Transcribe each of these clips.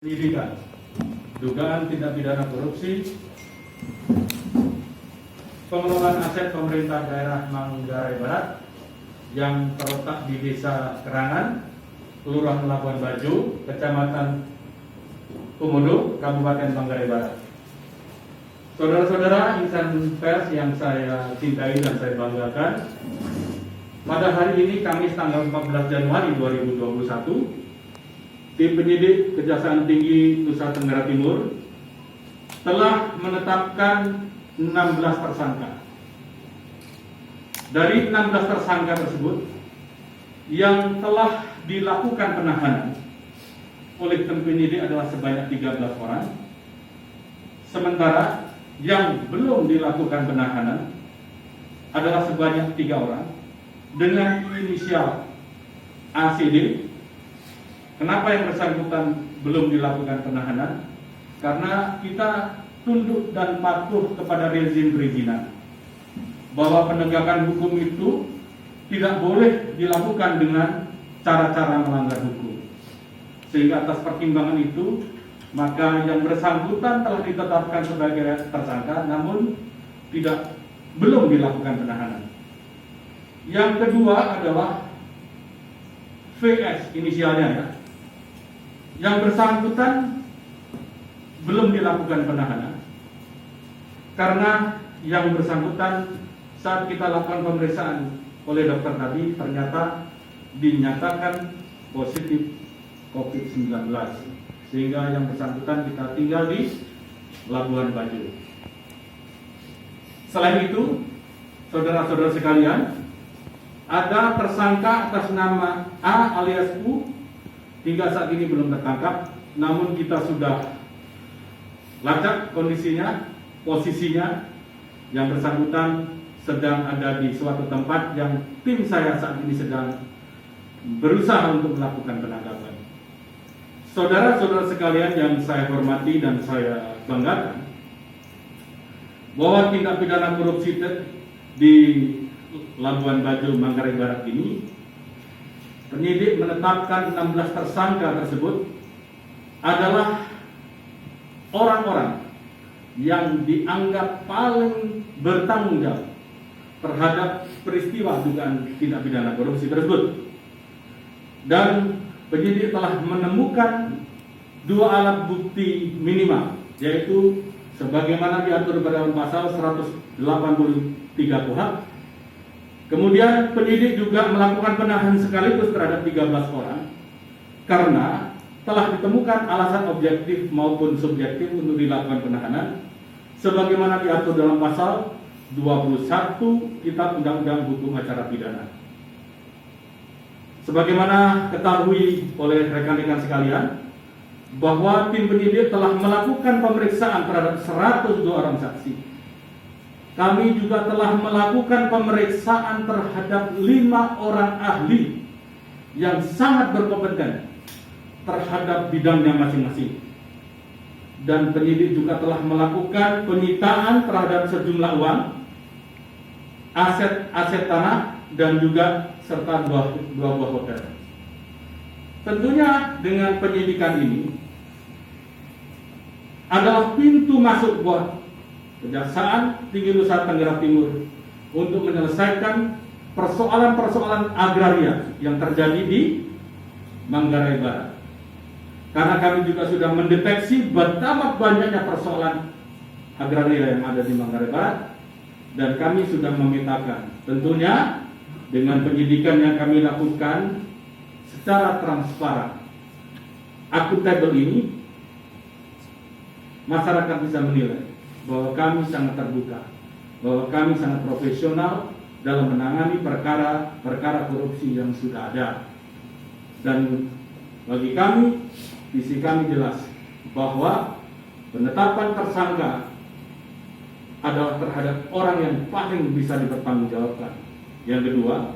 Penyidikan, dugaan tindak pidana korupsi, pengelolaan aset pemerintah daerah Manggarai Barat yang terletak di Desa Kerangan, Kelurahan Labuan Bajo, Kecamatan Komodo, Kabupaten Manggarai Barat. Saudara-saudara insan pers yang saya cintai dan saya banggakan, pada hari ini Kamis tanggal 14 Januari 2021, tim penyidik Kejaksaan Tinggi Nusa Tenggara Timur telah menetapkan 16 tersangka. Dari 16 tersangka tersebut, yang telah dilakukan penahanan oleh tim penyidik adalah sebanyak 13 orang. Sementara yang belum dilakukan penahanan adalah sebanyak 3 orang dengan inisial ACD. Kenapa yang bersangkutan belum dilakukan penahanan? Karena kita tunduk dan patuh kepada rezim perizinan, bahwa penegakan hukum itu tidak boleh dilakukan dengan cara-cara melanggar hukum. Sehingga atas pertimbangan itu, maka yang bersangkutan telah ditetapkan sebagai tersangka, namun belum dilakukan penahanan. Yang kedua adalah VS, inisialnya ya. Yang bersangkutan belum dilakukan penahanan karena yang bersangkutan saat kita lakukan pemeriksaan oleh dokter tadi ternyata dinyatakan positif COVID-19, sehingga yang bersangkutan kita tinggal di Labuan Bajo. Selain itu, saudara-saudara sekalian, ada tersangka atas nama A alias U, hingga saat ini belum tertangkap, namun kita sudah lacak kondisinya, posisinya. Yang bersangkutan sedang ada di suatu tempat yang tim saya saat ini sedang berusaha untuk melakukan penangkapan. Saudara-saudara sekalian yang saya hormati dan saya banggakan, bahwa tindak pidana korupsi di Labuan Bajo, Manggarai Barat ini, penyidik menetapkan 16 tersangka tersebut adalah orang-orang yang dianggap paling bertanggung jawab terhadap peristiwa dugaan tindak pidana korupsi tersebut. Dan penyidik telah menemukan 2 alat bukti minimal, yaitu sebagaimana diatur dalam pasal 183 KUHP. Kemudian penyidik juga melakukan penahanan sekaligus terhadap 13 orang karena telah ditemukan alasan objektif maupun subjektif untuk dilakukan penahanan sebagaimana diatur dalam pasal 21 Kitab Undang-Undang Hukum Acara Pidana. Sebagaimana ketahui oleh rekan-rekan sekalian, bahwa tim penyidik telah melakukan pemeriksaan terhadap 102 orang saksi. Kami juga telah melakukan pemeriksaan terhadap 5 orang ahli yang sangat berkompeten terhadap bidangnya masing-masing. Dan penyidik juga telah melakukan penyitaan terhadap sejumlah uang, aset tanah, dan juga serta 2 buah hotel. Tentunya dengan penyidikan ini adalah pintu masuk buat Kejaksaan Tinggi Nusa Tenggara Timur untuk menyelesaikan persoalan-persoalan agraria yang terjadi di Manggarai Barat. Karena kami juga sudah mendeteksi betapa banyaknya persoalan agraria yang ada di Manggarai Barat, dan kami sudah memetakan. Tentunya dengan penyidikan yang kami lakukan secara transparan, akuntabel ini, masyarakat bisa menilai bahwa kami sangat terbuka, bahwa kami sangat profesional dalam menangani perkara korupsi yang sudah ada. Dan bagi kami, visi kami jelas bahwa penetapan tersangka adalah terhadap orang yang paling bisa dipertanggungjawabkan. Yang kedua,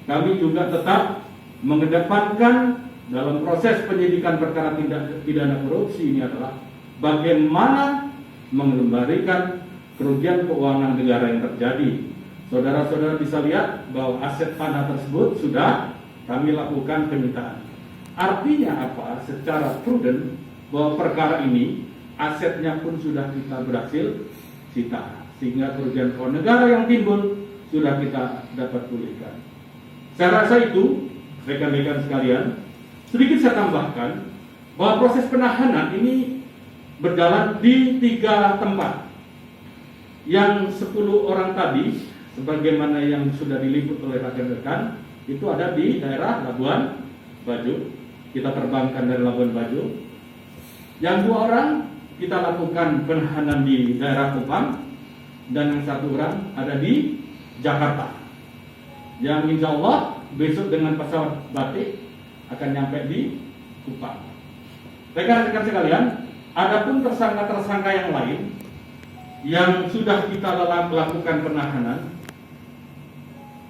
kami juga tetap mengedepankan dalam proses penyidikan perkara tindak pidana korupsi ini adalah bagaimana mengembalikan kerugian keuangan negara yang terjadi. Saudara-saudara bisa lihat bahwa aset tanah tersebut sudah kami lakukan penyitaan. Artinya apa? Secara prudent bahwa perkara ini asetnya pun sudah kita berhasil sita, sehingga kerugian keuangan negara yang timbul sudah kita dapat pulihkan. Saya rasa itu, rekan-rekan sekalian, sedikit saya tambahkan bahwa proses penahanan ini berjalan di 3 tempat. Yang 10 orang tadi, sebagaimana yang sudah diliput oleh rekan-rekan, itu ada di daerah Labuan Bajo. Kita terbangkan dari Labuan Bajo. Yang 2 orang kita lakukan penahanan di daerah Kupang, dan yang 1 orang ada di Jakarta. Yang insya Allah besok dengan pesawat batik akan nyampe di Kupang. Rekan-rekan sekalian, adapun tersangka-tersangka yang lain yang sudah kita lakukan penahanan,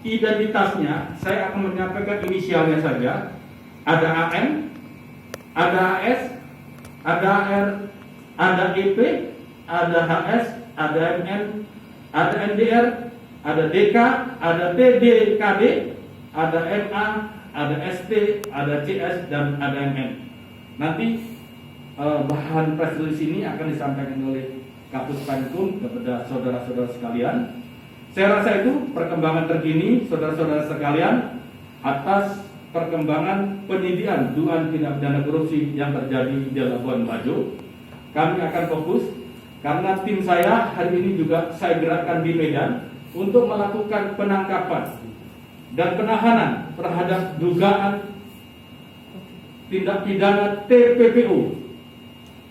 identitasnya saya akan menyampaikan inisialnya saja. Ada AM, ada AS, ada R, ada EP, ada HS, ada MN, ada NDR, ada DK, ada TDKD, ada MA, ada ST, ada CS, dan ada MN. Nanti bahan press release ini akan disampaikan oleh Kapus Penkum kepada saudara-saudara sekalian. Saya rasa itu perkembangan terkini, saudara-saudara sekalian, atas perkembangan penyidikan dugaan tindak pidana korupsi yang terjadi di Labuan Bajo. Kami akan fokus karena tim saya hari ini juga saya gerakkan di Medan untuk melakukan penangkapan dan penahanan terhadap dugaan tindak pidana TPPU,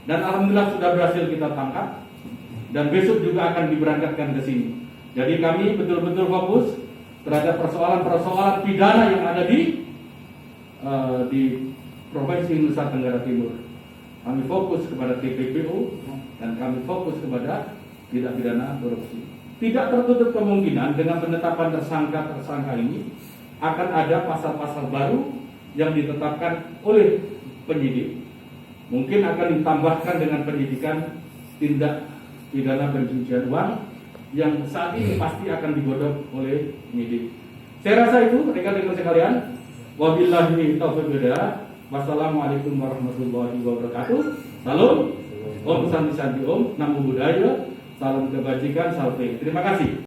dan alhamdulillah sudah berhasil kita tangkap dan besok juga akan diberangkatkan ke sini. Jadi kami betul-betul fokus terhadap persoalan-persoalan pidana yang ada di Provinsi Nusa Tenggara Timur. Kami fokus kepada TPPU dan kami fokus kepada tindak pidana korupsi. Tidak tertutup kemungkinan dengan penetapan tersangka ini akan ada pasal-pasal baru yang ditetapkan oleh penyidik. Mungkin akan ditambahkan dengan penyidikan tindak pidana pencucian uang yang saat ini pasti akan digodok oleh penyidik. Saya rasa itu rekan-rekan sekalian. Wabillahi taufiq wal hidayah. Wassalamualaikum warahmatullahi wabarakatuh. Salam. Om Santi Santi Om. Namo Buddhaya. Salam kebajikan. Salam. Terima kasih.